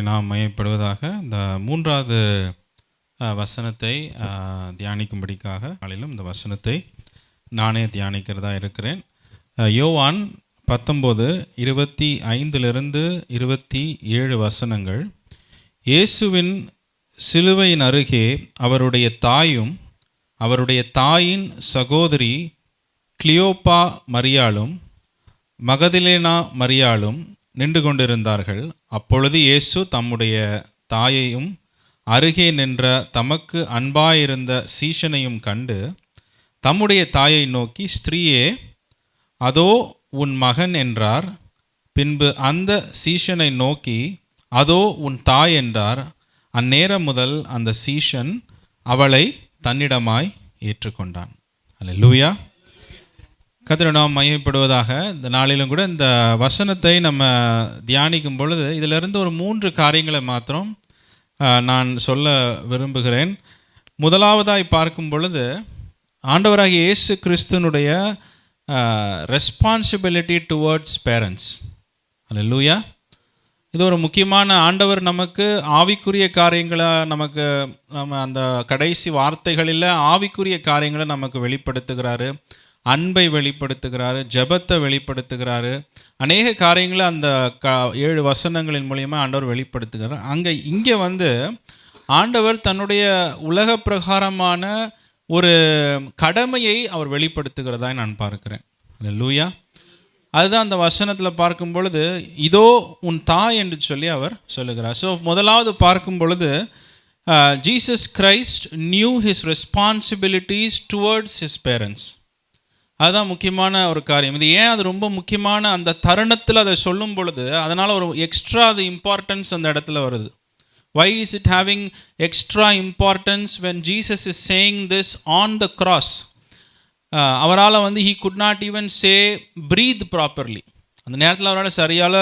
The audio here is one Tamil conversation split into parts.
நாம் மையப்படுவதாக இந்த மூன்றாவது வசனத்தை தியானிக்கும்படிக்காக நாளிலும் இந்த வசனத்தை நானே தியானிக்கிறதா இருக்கிறேன். யோவான் 19:25 27 வசனங்கள். இயேசுவின் சிலுவையின் அருகே அவருடைய தாயும் அவருடைய தாயின் சகோதரி கிளியோப்பா மரியாளும் மகதலேனா மரியாளும் நின்று கொண்டிருந்தார்கள். அப்பொழுது இயேசு தம்முடைய தாயையும் அருகே நின்ற தமக்கு அன்பாயிருந்த சீஷனையும் கண்டு தம்முடைய தாயை நோக்கி, ஸ்திரீயே, அதோ உன் மகன் என்றார். பின்பு அந்த சீஷனை நோக்கி, அதோ உன் தாய் என்றார். அந்நேரம் முதல் அந்த சீஷன் அவளை தன்னிடமாய் ஏற்றுக்கொண்டான். அல்லேலூயா. கர்த்தர் நாம் மகிமைப்படுவதாக. இந்த நாளிலும் கூட இந்த வசனத்தை நம்ம தியானிக்கும் பொழுது இதிலிருந்து ஒரு 3 காரியங்களை மாத்திரம் நான் சொல்ல விரும்புகிறேன். முதலாவதாய் பார்க்கும் பொழுது ஆண்டவராகிய இயேசு கிறிஸ்துனுடைய ரெஸ்பான்சிபிலிட்டி டுவர்ட்ஸ் பேரண்ட்ஸ். அல்லேலூயா. இது ஒரு முக்கியமான, ஆண்டவர் நமக்கு ஆவிக்குரிய காரியங்களை நம்ம அந்த கடைசி வார்த்தைகளில் ஆவிக்குரிய காரியங்களை நமக்கு வெளிப்படுத்துகிறாரு, அன்பை வெளிப்படுத்துகிறாரு, ஜெபத்தை வெளிப்படுத்துகிறாரு, அநேக காரியங்களை அந்த 7 வசனங்களின் மூலியமாக ஆண்டவர் வெளிப்படுத்துகிறார். இங்கே ஆண்டவர் தன்னுடைய உலக பிரகாரமான ஒரு கடமையை அவர் வெளிப்படுத்துகிறதா நான் பார்க்கிறேன். அல்லேலூயா. அதுதான் அந்த வசனத்தில் பார்க்கும் பொழுது இதோ உன் தாய் என்று சொல்லி அவர் சொல்லுகிறார். ஸோ முதலாவது பார்க்கும் பொழுது Jesus Christ new his responsibilities towards his parents. அதுதான் முக்கியமான ஒரு காரியம். இது ஏன் அது ரொம்ப முக்கியமான, அந்த தருணத்தில் அதை சொல்லும் பொழுது அதனால் ஒரு எக்ஸ்ட்ரா அது இம்பார்ட்டன்ஸ் அந்த இடத்துல வருது. Why is it having extra importance when Jesus is saying this on the cross? அவரால் he could not even say breathe properly. அந்த நேரத்தில் அவரால் சரியால்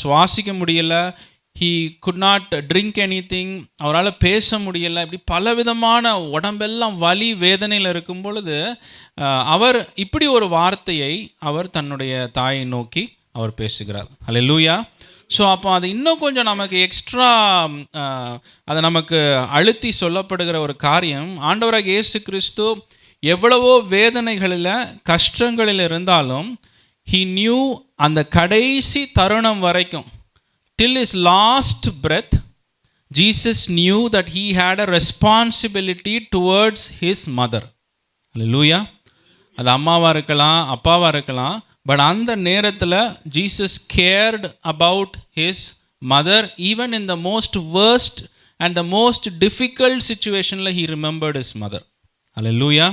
சுவாசிக்க முடியலை. he could not drink anything. அவரால் பேச முடியலை. இப்படி பலவிதமான உடம்பெல்லாம் வலி வேதனையில் இருக்கும் பொழுது அவர் இப்படி ஒரு வார்த்தையை அவர் தன்னுடைய தாயை நோக்கி அவர் பேசுகிறார். அல்லேலூயா. ஸோ அப்போ அது இன்னும் கொஞ்சம் நமக்கு எக்ஸ்ட்ரா அதை நமக்கு அழுத்தி சொல்லப்படுகிற ஒரு காரியம். ஆண்டவராகிய இயேசு கிறிஸ்து எவ்வளவோ வேதனைகளில் கஷ்டங்களில் இருந்தாலும் he knew அந்த கடைசி தருணம் வரைக்கும், till his last breath, Jesus knew that he had a responsibility towards his mother. Hallelujah. அது அம்மாவாக இருக்கலாம், அப்பாவாக இருக்கலாம். பட் அந்த நேரத்தில் Jesus curd about his mother. Even in the most worst and the most difficult சுச்சுவேஷனில் ஹி ரிமெம்பர்ட் ஹிஸ் மதர். அல்லேலூயா.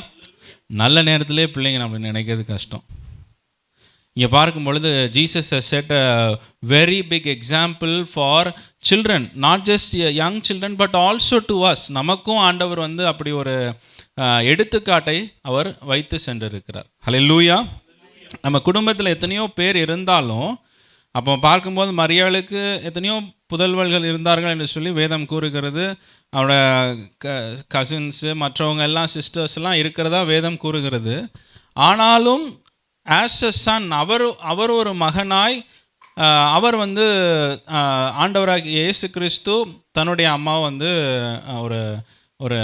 நல்ல நேரத்திலே பிள்ளைங்க நம்ம நினைக்கிறது கஷ்டம். இங்கே பார்க்கும் பொழுது Jesus has set a very big example for children, not just young children but also to us. நமக்கும் ஆண்டவர் அப்படி ஒரு எடுத்துக்காட்டை அவர் வைத்து சென்றிருக்கிறார். ஹல்லேலூயா. நம்ம குடும்பத்தில் எத்தனையோ பேர் இருந்தாலும், அப்போ பார்க்கும்போது மரியாளுக்கு எத்தனையோ புதல்வர்கள் இருந்தார்கள் என்று சொல்லி வேதம் கூறுகிறது. அவரோட கசின்ஸு மற்றவங்க எல்லாம் சிஸ்டர்ஸ்லாம் இருக்கிறதா வேதம் கூறுகிறது. ஆனாலும் ஆஸ் அ சன், அவர் ஒரு மகனாய் அவர் ஆண்டவராகிய இயேசு கிறிஸ்து தன்னுடைய அம்மாவை ஒரு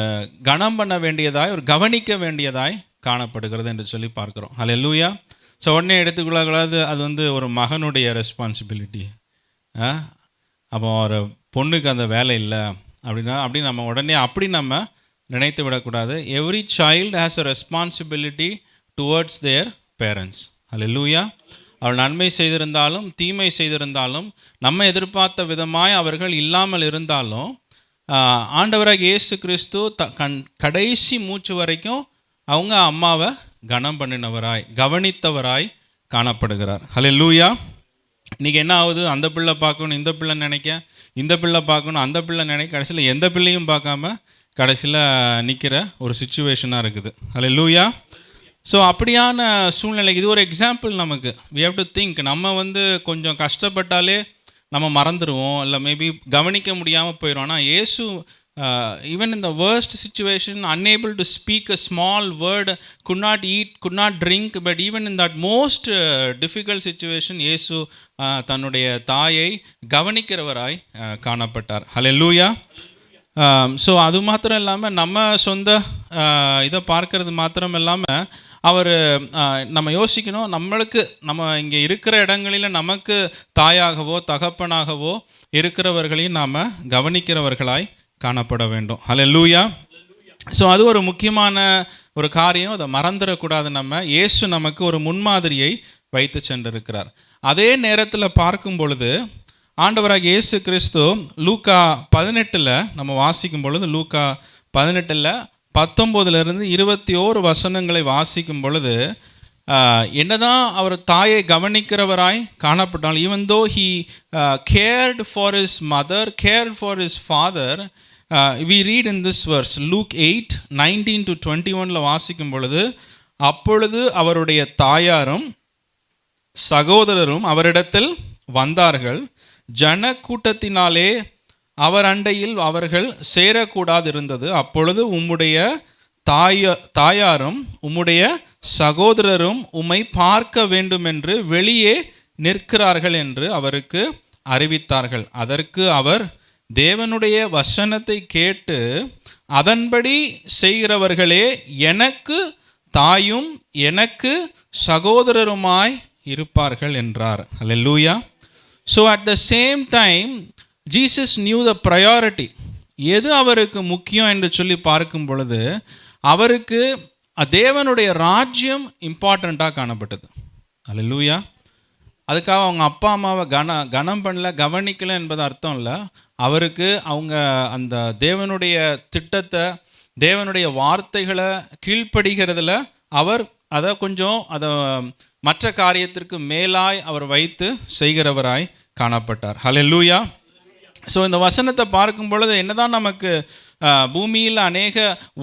கனம் பண்ண வேண்டியதாய், ஒரு கவனிக்க வேண்டியதாய் காணப்படுகிறது என்று சொல்லி பார்க்குறோம். அல்லேலூயா. ஸோ உடனே எடுத்துக்கொள்ளக்கூடாது, அது ஒரு மகனுடைய ரெஸ்பான்சிபிலிட்டி. அப்போ ஒரு பொண்ணுக்கு அந்த வேலை இல்லை அப்படி நம்ம உடனே நம்ம நினைத்து விடக்கூடாது. Every child has a responsibility towards their parents. Alleluia. அவள் நன்மை செய்திருந்தாலும் தீமை செய்திருந்தாலும், நம்ம எதிர்பார்த்த விதமாய் அவர்கள் இல்லாமல் இருந்தாலும், ஆண்டவராக இயேசு கிறிஸ்து கடைசி மூச்சு வரைக்கும் அவங்க அம்மாவை கனம் பண்ணினவராய், கவனித்தவராய் காணப்படுகிறார். அல்லேலூயா. இன்றைக்கி என்ன ஆகுது, அந்த பிள்ளை பார்க்கணும், இந்த பிள்ளை நினைக்க, இந்த பிள்ளை பார்க்கணும், அந்த பிள்ளை நினைக்க, கடைசியில் எந்த பிள்ளையும் பார்க்காம கடைசியில் நிற்கிற ஒரு சுச்சுவேஷனாக இருக்குது. அல்லேலூயா. ஸோ அப்படியான சூழ்நிலை இது ஒரு எக்ஸாம்பிள் நமக்கு. we have to think. நம்ம கொஞ்சம் கஷ்டப்பட்டாலே நம்ம மறந்துடுவோம், இல்லை மேபி கவனிக்க முடியாமல் போயிடும். ஆனால் இயேசு even in the worst situation, unable to speak a small word, could not eat, could not drink, but even in that most difficult situation, இயேசு தன்னுடைய தாயை கவனிக்கிறவராய் காணப்பட்டார். ஹல்லேலூயா. ஸோ அது மாத்திரம் இல்லாமல் நம்ம சொந்த இதை பார்க்கறது மாத்திரம் இல்லாமல் அவர் நம்ம யோசிக்கணும், நம்மளுக்கு நம்ம இங்கே இருக்கிற இடங்களில் நமக்கு தாயாகவோ தகப்பனாகவோ இருக்கிறவர்களையும் நாம் கவனிக்கிறவர்களாய் காணப்பட வேண்டும். ஹல்லேலூயா. ஸோ அது ஒரு முக்கியமான ஒரு காரியம், அதை மறந்துடக்கூடாது. நம்ம இயேசு நமக்கு ஒரு முன்மாதிரியை வைத்து சென்றிருக்கிறார். அதே நேரத்தில் பார்க்கும் பொழுது ஆண்டவராக இயேசு கிறிஸ்து லூக்கா 18 நம்ம வாசிக்கும் பொழுது, லூக்கா 18 19 21 வசனங்களை வாசிக்கும் பொழுது, என்னதான் அவர் தாயை கவனிக்கிறவராய் காணப்பட்டால், even though he curd for his mother, curd for his father, we read in this verse, Luke 8:19-21 வாசிக்கும் பொழுது, அப்பொழுது அவருடைய தாயாரும் சகோதரரும் அவரிடத்தில் வந்தார்கள். ஜன கூட்டத்தினாலே அவர் அண்டையில் அவர்கள் சேரக்கூடாது இருந்தது. அப்பொழுது உம்முடைய தாயாரும் உம்முடைய சகோதரரும் உம்மை பார்க்க வேண்டும் என்று வெளியே நிற்கிறார்கள் என்று அவருக்கு அறிவித்தார்கள். அதற்கு அவர், தேவனுடைய வசனத்தை கேட்டு அதன்படி செய்கிறவர்களே எனக்கு தாயும் எனக்கு சகோதரருமாய் இருப்பார்கள் என்றார். Hallelujah. So at the same time Jesus knew the priority. எது அவருக்கு முக்கியம் என்று சொல்லி பார்க்கும் பொழுது, அவருக்கு தேவனுடைய ராஜ்யம் இம்பார்ட்டண்ட்டாக காணப்பட்டது. ஹல்லேலூயா. அதுக்காக அவங்க அப்பா அம்மாவை கனம் பண்ணல, கவனிக்கலை என்பது அர்த்தம் இல்லை. அவருக்கு அவங்க அந்த தேவனுடைய திட்டத்தை, தேவனுடைய வார்த்தைகளை கீழ்ப்படுகிறதுல அவர் அதை கொஞ்சம் மற்ற காரியத்திற்கு மேலாய் அவர் வைத்து செய்கிறவராய் காணப்பட்டார். ஹல்லேலூயா. ஸோ இந்த வசனத்தை பார்க்கும் பொழுது என்னதான் நமக்கு பூமியில் அநேக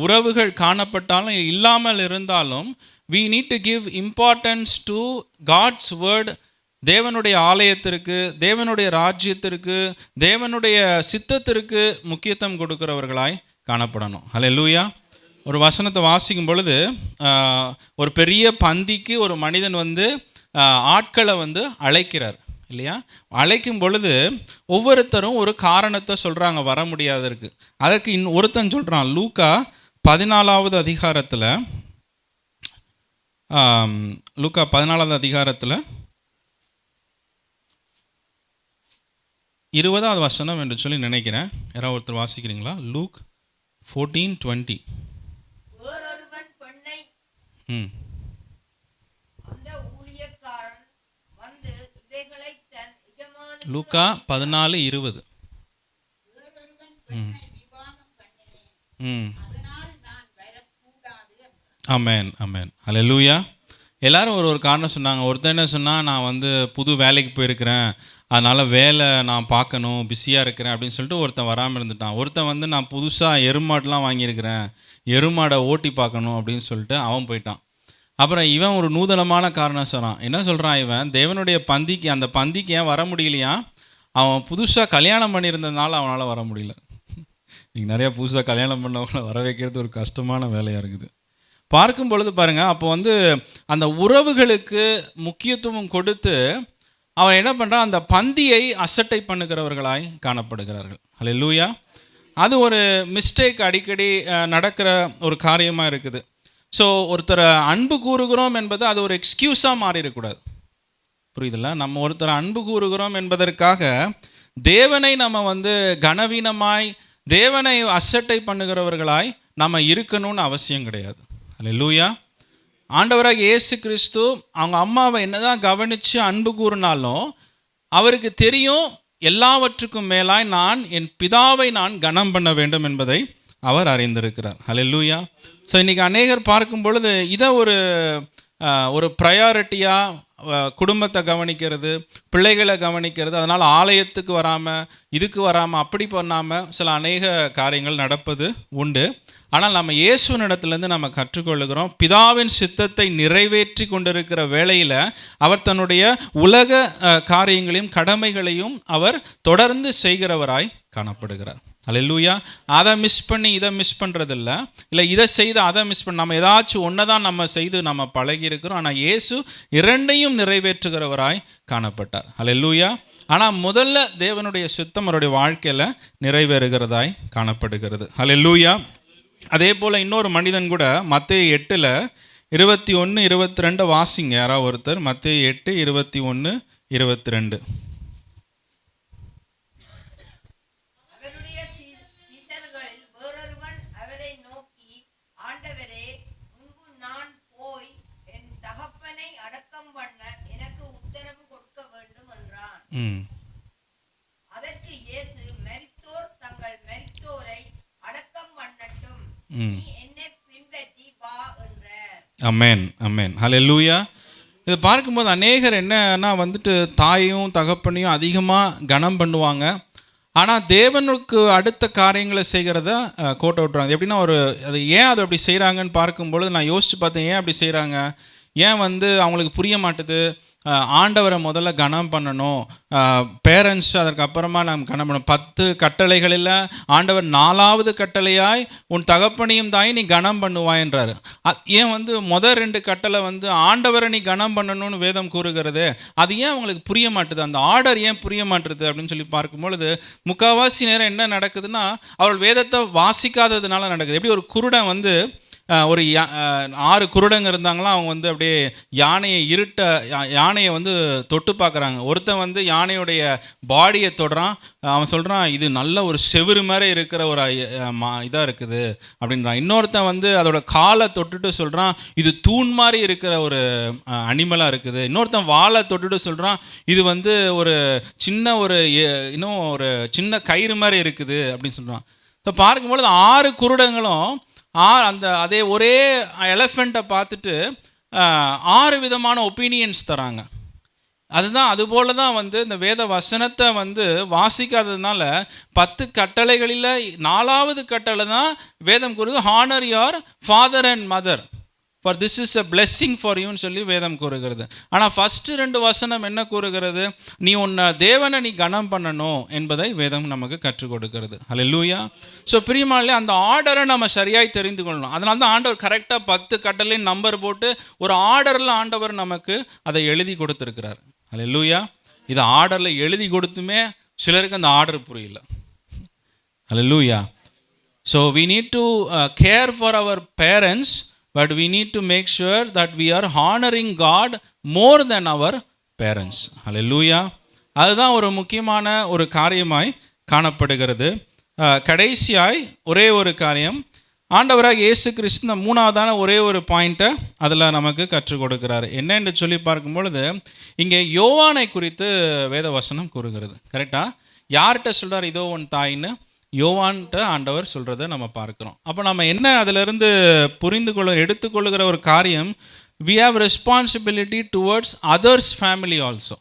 உறவுகள் காணப்பட்டாலும் இல்லாமல் இருந்தாலும், we need to give importance to God's word. தேவனுடைய ஆலயத்திற்கு, தேவனுடைய ராஜ்யத்திற்கு, தேவனுடைய சித்தத்திற்கு முக்கியத்துவம் கொடுக்கிறவர்களாய் காணப்படணும். ஹல்லேலூயா. ஒரு வசனத்தை வாசிக்கும் பொழுது, ஒரு பெரிய பந்திக்கு ஒரு மனிதன் ஆட்களை அழைக்கிறார் இல்லையா? அழைக்கும் பொழுது ஒவ்வொருத்தரும் ஒரு காரணத்தை சொல்கிறாங்க வர முடியாததற்கு. அதற்கு ஒருத்தன் சொல்கிறான், லூக்கா 14வது அதிகாரத்தில், லூக்கா 14வது அதிகாரத்தில் 20வது வசனம் என்று சொல்லி நினைக்கிறேன். யாராவது ஒருத்தர் வாசிக்கிறீங்களா? லூக் 14:20. லூக்கா 14:20. ஆமென், ஆமென். ஹல்லேலூயா. எல்லாரும் ஒரு காரணம் சொன்னாங்க. ஒருத்தர் என்ன சொன்னால், நான் புது வேலைக்கு போயிருக்கிறேன், அதனால் வேலை நான் பார்க்கணும், பிஸியாக இருக்கிறேன் அப்படின்னு சொல்லிட்டு ஒருத்தன் வராமல் இருந்துட்டான். ஒருத்தன் நான் புதுசாக எருமாடெலாம் வாங்கியிருக்கிறேன், எருமாடை ஓட்டி பார்க்கணும் அப்படின்னு சொல்லிட்டு அவன் போயிட்டான். அப்புறம் இவன் ஒரு நூதனமான காரணம் சொல்கிறான். என்ன சொல்கிறான் இவன்? தேவனுடைய பந்திக்கு, அந்த பந்திக்கு ஏன் வர முடியலையா? அவன் புதுசாக கல்யாணம் பண்ணியிருந்ததுனால அவனால் வர முடியல. நீங்கள் நிறையா புதுசாக கல்யாணம் பண்ணவங்களை வர வைக்கிறது ஒரு கஷ்டமான வேலையாக இருக்குது. பார்க்கும் பொழுது பாருங்கள், அப்போ அந்த உறவுகளுக்கு முக்கியத்துவம் கொடுத்து அவன் என்ன பண்ணுறான், அந்த பந்தியை அசட்டை பண்ணுகிறவர்களாய் காணப்படுகிறார்கள். ஹல்லேலூயா. அது ஒரு மிஸ்டேக் அடிக்கடி நடக்கிற ஒரு காரியமாக இருக்குது. ஸோ ஒருத்தரை அன்பு கூறுகிறோம் என்பது அது ஒரு எக்ஸ்கியூஸாக மாறிடக்கூடாது. புரியுதில்ல? நம்ம ஒருத்தரை அன்பு கூறுகிறோம் என்பதற்காக தேவனை நம்ம கனவீனமாய், தேவனை அசட்டை பண்ணுகிறவர்களாய் நம்ம இருக்கணும்னு அவசியம் கிடையாது. ஹல்லேலூயா. ஆண்டவராக இயேசு கிறிஸ்து அவங்க அம்மாவை என்னதான் கவனித்து அன்பு கூறினாலும் அவருக்கு தெரியும், எல்லாவற்றுக்கும் மேலாய் நான் என் பிதாவை நான் கனம் பண்ண வேண்டும் என்பதை அவர் அறிந்திருக்கிறார். ஹல்லேலூயா. ஸோ இன்றைக்கி அநேகர் பார்க்கும் பொழுது இதை ஒரு ப்ரையாரிட்டியாக குடும்பத்தை கவனிக்கிறது, பிள்ளைகளை கவனிக்கிறது, அதனால் ஆலயத்துக்கு வராமல், இதுக்கு வராமல், அப்படி பண்ணாமல் சில அநேக காரியங்கள் நடப்பது உண்டு. ஆனால் நம்ம இயேசுவினிடத்துலேருந்து நம்ம கற்றுக்கொள்ளுகிறோம், பிதாவின் சித்தத்தை நிறைவேற்றி கொண்டிருக்கிற வேளையில் அவர் தன்னுடைய உலக காரியங்களையும் கடமைகளையும் அவர் தொடர்ந்து செய்கிறவராய் காணப்படுகிறார். அல்லேலூயா. அதை மிஸ் பண்ணி இதை மிஸ் பண்ணுறதில்ல, இல்லை இதை செய்து அதை மிஸ் பண்ண, நம்ம ஏதாச்சும் ஒன்று தான் நம்ம செய்து நம்ம பழகி இருக்கிறோம். ஆனால் இயேசு இரண்டையும் நிறைவேற்றுகிறவராய் காணப்பட்டார். அல்லேலூயா. ஆனால் முதல்ல தேவனுடைய சித்தம் அவருடைய வாழ்க்கையில் நிறைவேறுகிறதாய் காணப்படுகிறது. அல்லேலூயா. அதே போல் இன்னொரு மனிதன் கூட மத்தேயு 8:21-22 வாசிங்க யாராவது ஒருத்தர். மத்தேயு 8:21-22. அதற்கு இயேசு, மரித்தோர் தங்கள் மரித்தோரை அடக்கம் பண்ணட்டும், நீ என்னை பின்பற்றி வா என்றார். ஆமென், ஆமென், ஹல்லேலூயா. இதை பார்க்கும்போது அநேகர் என்னன்னா வந்துட்டு தாயையும் தகப்பனையும் அதிகமாக கனம் பண்ணுவாங்க. ஆனால் தேவனுக்கு அடுத்த காரியங்களை செய்கிறத கோட்டை விட்டுறாங்க. எப்படின்னா அது ஏன் அதை அப்படி செய்கிறாங்கன்னு பார்க்கும்பொழுது நான் யோசித்து பார்த்தேன், ஏன் அப்படி செய்கிறாங்க, ஏன் அவங்களுக்கு புரிய மாட்டுது. ஆண்டவரை முதல்ல கனம் பண்ணணும், பேரண்ட்ஸ் அதற்கு அப்புறமா நம்ம கனம் பண்ணணும். 10 கட்டளைகளில் ஆண்டவர் 4வது கட்டளையாய் உன் தகப்பனையும் தாய் நீ கனம் பண்ணுவாய்ன்றாரு. ஏன் முதல் 2 கட்டளை ஆண்டவரை நீ கனம் பண்ணணும்னு வேதம் கூறுகிறது, அது ஏன் அவங்களுக்கு புரிய மாட்டுது, அந்த ஆர்டர் ஏன் புரிய மாட்டுது அப்படின்னு சொல்லி பார்க்கும்பொழுது முக்கால்வாசி நேரம் என்ன நடக்குதுன்னா அவர்கள் வேதத்தை வாசிக்காததுனால நடக்குது. எப்படி ஒரு குருடன் ஒரு 6 குருடங்க இருந்தாங்களாம், அவங்க அப்படியே யானையை தொட்டு பார்க்குறாங்க. ஒருத்தன் யானையுடைய பாடியை தொடுறான், அவன் சொல்கிறான் இது நல்ல ஒரு செவுரு மாதிரி இருக்கிற ஒரு இதாக இருக்குது அப்படின்றான். இன்னொருத்தன் அதோட காலை தொட்டுட்டு சொல்கிறான் இது தூண் மாதிரி இருக்கிற ஒரு அனிமலாக இருக்குது. இன்னொருத்தன் வாழை தொட்டுட்டு சொல்கிறான் இது ஒரு சின்ன இன்னும் ஒரு சின்ன கயிறு மாதிரி இருக்குது அப்படின்னு சொல்கிறான். இப்போ பார்க்கும்பொழுது 6 குருடங்களும் அதே ஒரே எலஃபெண்ட்டை பார்த்துட்டு 6 விதமான ஒப்பீனியன்ஸ் தராங்க. அதுபோல தான் இந்த வேத வசனத்தை வாசிக்காததுனால 10 கட்டளைகளில் 4வது கட்டளை தான் வேதம் கூறுது, honour your father and mother for this is a blessing for யூன்னு சொல்லி வேதம் கூறுகிறது. ஆனால் ஃபஸ்ட்டு 2 வசனம் என்ன கூறுகிறது, நீ உன்னை தேவனை நீ கனம் பண்ணணும் என்பதை வேதம் நமக்கு கற்றுக் கொடுக்கிறது. அல்லேலூயா. ஸோ பிரியமானவர்களே, அந்த ஆர்டரை நம்ம சரியாய் தெரிந்து கொள்ளணும். அதனால தான் ஆண்டவர் கரெக்டாக 10 கட்டளையும் நம்பர் போட்டு ஒரு ஆர்டரில் ஆண்டவர் நமக்கு அதை எழுதி கொடுத்துருக்கிறார். அல்லேலூயா. இதை ஆர்டரில் எழுதி கொடுத்துமே சிலருக்கு அந்த ஆர்டர் புரியல. Alleluia. So we need to care for our parents, but we need to make sure that we are honoring God more than our parents. Hallelujah. அதுதான் ஒரு முக்கியமான ஒரு காரியமாய் காணப்படுகிறது. கடைசியாய் ஒரே ஒரு காரியம், ஆண்டவராக இயேசு கிறிஸ்து 3ஆவதான ஒரே ஒரு பாயிண்ட்டை அதில் நமக்கு கற்றுக் கொடுக்கிறார். என்னென்று சொல்லி பார்க்கும் பொழுது இங்கே யோவானை குறித்து வேத வசனம் கூறுகிறது. கரெக்டாக யார்கிட்ட சொல்கிறார் இதோ உன் தாயின்னு? யோவான்கிட்ட ஆண்டவர் சொல்கிறத நம்ம பார்க்குறோம். அப்போ நம்ம என்ன அதிலிருந்து எடுத்துக்கொள்ளுகிற ஒரு காரியம், we have responsibility towards others family also.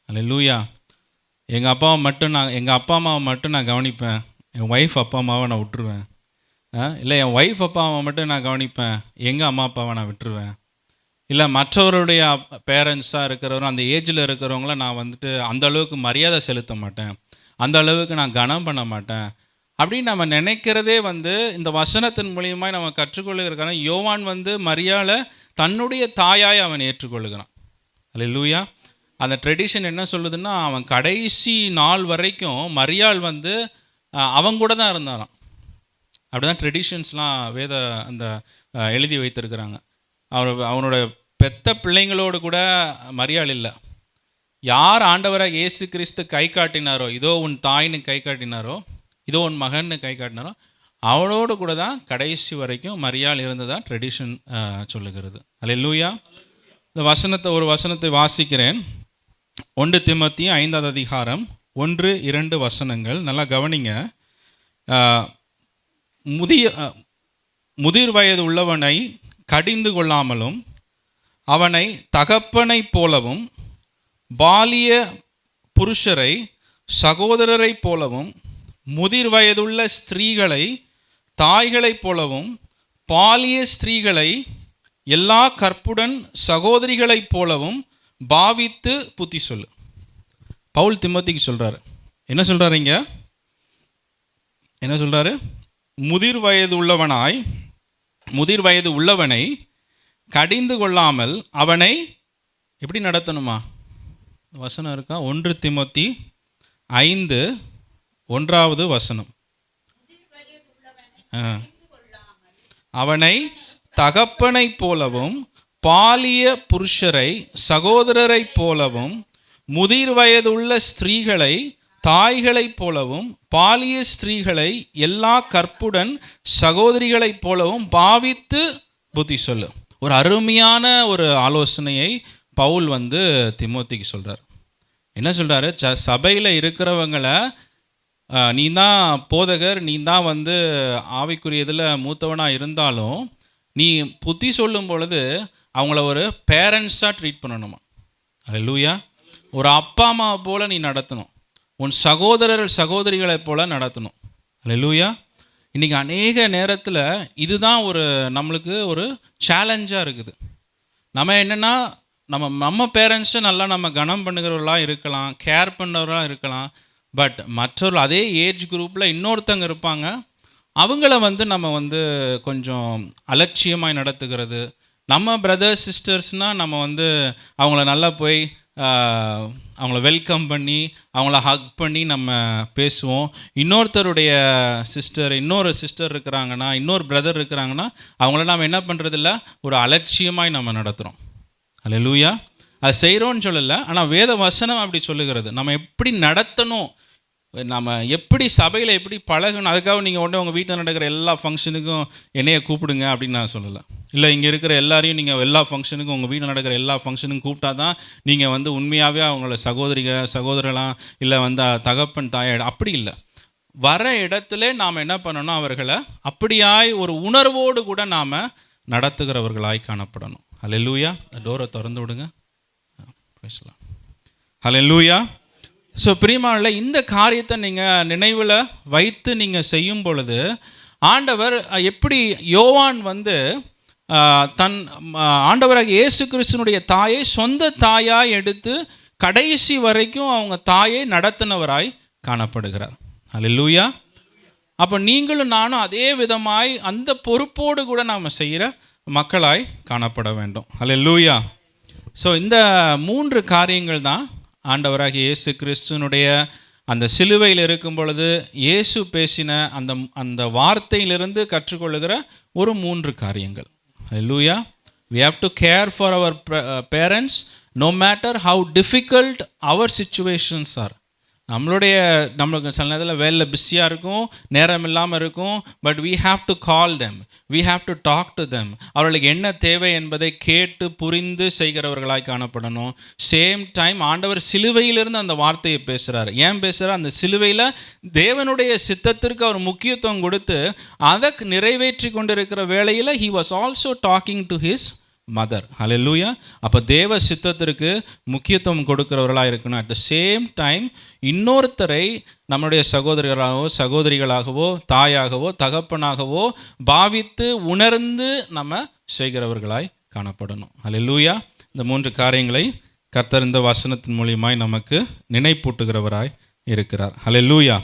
அல்லேலூயா. எங்கள் அப்பா அம்மாவை மட்டும் நான் கவனிப்பேன், என் ஒய்ஃப் அப்பா அம்மாவை நான் விட்டுருவேன். இல்லை என் ஒய்ஃப் அப்பா அம்மாவை மட்டும் நான் கவனிப்பேன், எங்கள் அம்மா அப்பாவை நான் விட்டுருவேன். இல்லை மற்றவருடைய பேரண்ட்ஸாக இருக்கிறவரும் அந்த ஏஜில் இருக்கிறவங்கள நான் அந்த அளவுக்கு மரியாதை செலுத்த மாட்டேன், அந்த அளவுக்கு நான் கனம் பண்ண மாட்டேன் அப்படின்னு நம்ம நினைக்கிறதே இந்த வசனத்தின் மூலியமாக நம்ம கற்றுக்கொள்ளுகிறக்கான யோவான் மரியாளை தன்னுடைய தாயாய் அவன் ஏற்றுக்கொள்ளுகிறான். அல்லேலூயா. அந்த ட்ரெடிஷன் என்ன சொல்லுதுன்னா, அவன் கடைசி நாள் வரைக்கும் மரியாள் அவங்க கூட தான் இருந்தாராம். அப்படி தான் ட்ரெடிஷன்ஸ்லாம் வேத அந்த எழுதி வைத்திருக்கிறாங்க. அவனோட பெத்த பிள்ளைங்களோடு கூட மரியாள் இல்லை. யார் ஆண்டவராக இயேசு கிறிஸ்து கை காட்டினாரோ, இதோ உன் தாயின்னு கை காட்டினாரோ, இதோ உன் மகன்னு கை காட்டினாரோ, அவளோடு கூட தான் கடைசி வரைக்கும் மரியாள் இருந்ததாக ட்ரெடிஷன் சொல்லுகிறது. அல்லேலூயா. இந்த ஒரு வசனத்தை வாசிக்கிறேன். 1 தீமோத்தேயு 5ஆவது அதிகாரம் 1-2 வசனங்கள் நல்லா கவனிங்க. முதிர் வயது உள்ளவனை கடிந்து கொள்ளாமலும் அவனை தகப்பனைப் போலவும் பாலிய புருஷரை சகோதரரைப் போலவும் முதிர் வயதுள்ள ஸ்திரீகளை தாய்களைப் போலவும் பாலிய ஸ்திரீகளை எல்லா கற்புடன் சகோதரிகளைப் போலவும் பாவித்து புத்தி சொல்லு. பவுல் தீமோத்தேயுக்கு சொல்கிறார். என்ன சொல்கிறார் இங்கே? என்ன சொல்கிறாரு? முதிர் வயது உள்ளவனை கடிந்து கொள்ளாமல் அவனை எப்படி நடத்தணுமா? வசனம் இருக்கா? 1 தீமோத்தி 5:1 அவனை தகப்பனைப் போலவும் பாலிய புருஷரை சகோதரரைப் போலவும் முதிர் வயதுள்ள ஸ்திரீகளை தாய்களைப் போலவும் பாலிய ஸ்திரீகளை எல்லா கற்புடன் சகோதரிகளைப் போலவும் பாவித்து புத்தி சொல்லு. ஒரு அருமையான ஒரு ஆலோசனையை பவுல் தீமோத்திக்கு சொல்கிறார். என்ன சொல்கிறாரு? சபையில் இருக்கிறவங்களை நீ தான் போதகர், நீ தான் ஆவிக்குரிய இதில் மூத்தவனாக இருந்தாலும் நீ புத்தி சொல்லும் பொழுது அவங்கள ஒரு பேரண்ட்ஸாக ட்ரீட் பண்ணணுமா? அல்லேலூயா. ஒரு அப்பா அம்மாவை போல் நீ நடத்தணும். உன் சகோதரிகளைப் போல் நடத்தணும். அல்லேலூயா. இன்றைக்கி அநேக நேரத்தில் இதுதான் நம்மளுக்கு ஒரு சேலஞ்சாக இருக்குது. நம்ம என்னென்னா நம்ம பேரண்ட்ஸை நல்லா நம்ம கனம் பண்ணுகிறவர்களாக இருக்கலாம், கேர் பண்ணுறவர்களாக இருக்கலாம். பட் மற்றவர்கள் அதே ஏஜ் குரூப்பில் இன்னொருத்தங்க இருப்பாங்க, அவங்கள நம்ம கொஞ்சம் அலட்சியமாக நடத்துகிறது. நம்ம பிரதர்ஸ் சிஸ்டர்ஸ்னால் நம்ம அவங்கள நல்லா போய் அவங்கள வெல்கம் பண்ணி அவங்கள ஹக் பண்ணி நம்ம பேசுவோம். இன்னொரு சிஸ்டர் இருக்கிறாங்கன்னா, இன்னொரு பிரதர் இருக்கிறாங்கன்னா அவங்கள நாம் என்ன பண்ணுறதில்ல, ஒரு அலட்சியமாய் நம்ம நடத்துகிறோம். அல்லேலூயா. அது செய்கிறோன்னு சொல்லலை, ஆனால் வேத வசனம் அப்படி சொல்லுகிறது. நம்ம எப்படி நடத்தணும், நம்ம எப்படி சபையில் எப்படி பழகணும். அதுக்காக நீங்கள் உங்கள் வீட்டில் நடக்கிற எல்லா ஃபங்க்ஷனுக்கும் என்னையை கூப்பிடுங்க அப்படின்னு நான் சொல்லலை. இல்லை, இங்கே இருக்கிற எல்லாரையும் நீங்கள் எல்லா ஃபங்க்ஷனுக்கும், உங்கள் வீட்டில் நடக்கிற எல்லா ஃபங்க்ஷனுக்கும் கூப்பிட்டா தான் நீங்கள் உண்மையாகவே அவங்கள சகோதரலாம் இல்லை தகப்பன் தாயாடு அப்படி இல்லை. வர இடத்துல நாம் என்ன பண்ணணும், அவர்களை அப்படியாய் ஒரு உணர்வோடு கூட நாம் நடத்துகிறவர்களாய் காணப்படணும். அல்லேலூயா. டோரை திறந்து விடுங்க. பேசலாம். அல்லேலூயா. ஸோ பிரியமானவர்களே, இந்த காரியத்தை நீங்கள் நினைவில் வைத்து நீங்கள் செய்யும் பொழுது ஆண்டவர் எப்படி யோவான் தன் ஆண்டவராக இயேசு கிறிஸ்துனுடைய தாயை சொந்த தாயாய் எடுத்து கடைசி வரைக்கும் அவங்க தாயை நடத்தினவராய் காணப்படுகிறார். அல்லேலூயா. அப்போ நீங்களும் நானும் அதே விதமாய் அந்த பொறுப்போடு கூட நாம் செய்கிற மக்களாய் காணப்பட வேண்டும். அல்லேலூயா. ஸோ இந்த 3 காரியங்கள் தான் ஆண்டவராகிய இயேசு கிறிஸ்துனுடைய அந்த சிலுவையில் இருக்கும் பொழுது இயேசு பேசின அந்த வார்த்தையிலிருந்து கற்றுக்கொள்ளுகிற ஒரு 3 காரியங்கள். அல்லேலூயா. We have to care for our parents no matter how difficult our situations are. நம்மளுக்கு சில நேரத்தில் வேலையில் பிஸியாக இருக்கும், நேரம் இல்லாமல் இருக்கும். But we have to call them, we have to talk to them. அவர்களுக்கு என்ன தேவை என்பதை கேட்டு புரிந்து செய்கிறவர்களாய் காணப்படணும். சேம் டைம் ஆண்டவர் சிலுவையிலிருந்து அந்த வார்த்தையை பேசுகிறார். ஏன் பேசுகிறார்? அந்த சிலுவையில் தேவனுடைய சித்தத்திற்கு அவர் முக்கியத்துவம் கொடுத்து அதை நிறைவேற்றி கொண்டிருக்கிற வேளையில் he was also talking to his mother. Alleluia. அப்போ தேவ சித்தத்திற்கு முக்கியத்துவம் கொடுக்கிறவர்களாக இருக்கணும். அட் த சேம் டைம் இன்னொருத்தரை நம்முடைய சகோதரிகளாகவோ தாயாகவோ தகப்பனாகவோ பாவித்து உணர்ந்து நம்ம செய்கிறவர்களாய் காணப்படணும். அல்லேலூயா. இந்த 3 காரியங்களை கர்த்தர் இந்த வசனத்தின் மூலியமாய் நமக்கு நினைப்பூட்டுகிறவராய் இருக்கிறார். அல்லேலூயா.